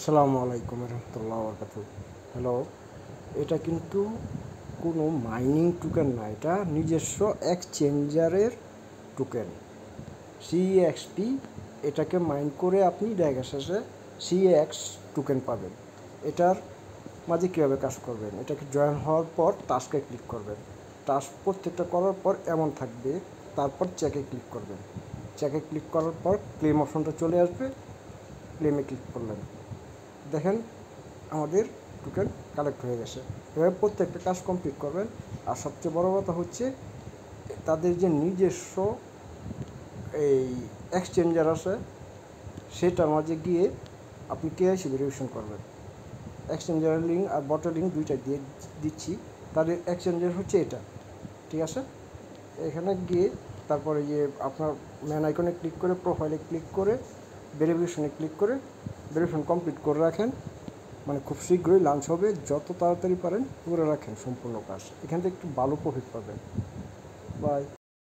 আসসালামু আলাইকুম রহমতুল্লাহ বরকাত। হ্যালো, এটা কিন্তু কোনো মাইনিং টোকেন না, এটা নিজস্ব এক্সচেঞ্জারের টোকেন সিএক্সপি। এটাকে মাইন করে আপনি জায়গা শেষে সিএক্স টোকেন পাবেন। এটার মাঝে কীভাবে কাজ করবেন, এটাকে জয়েন হওয়ার পর টাস্কে ক্লিক করবেন। টাস্ক প্রত্যেকটা করার পর এমন থাকবে, তারপর চেকে ক্লিক করবেন। চেকে ক্লিক করার পর ক্লেম অপশনটা চলে আসবে, ক্লেমে ক্লিক করলেন, দেখেন আমাদের টোকেন কালেক্ট হয়ে গেছে। এভাবে প্রত্যেকটা কাজ কমপ্লিট করবেন। আর সবচেয়ে বড় কথা হচ্ছে তাদের যে নিজস্ব এই এক্সচেঞ্জার আছে, সেটার মাঝে গিয়ে আপনি কেআইসি ভেরিফিকেশন করবেন। এক্সচেঞ্জারের লিঙ্ক আর বটের লিঙ্ক দুইটা দিয়ে দিচ্ছি। তাদের এক্সচেঞ্জার হচ্ছে এটা, ঠিক আছে। এখানে গিয়ে তারপরে যে আপনার ম্যান আইকনে ক্লিক করে প্রোফাইলে ক্লিক করে ভেরিফিকেশনে ক্লিক করে ভেরিফিকেশন কমপ্লিট করে রাখেন। মানে খুব শীঘ্রই লাঞ্চ হবে, যত তাড়াতাড়ি পারেন করে রাখেন সম্পূর্ণ কাজ। এখান থেকে একটু ভালো প্রফিট পাবেন। বাই।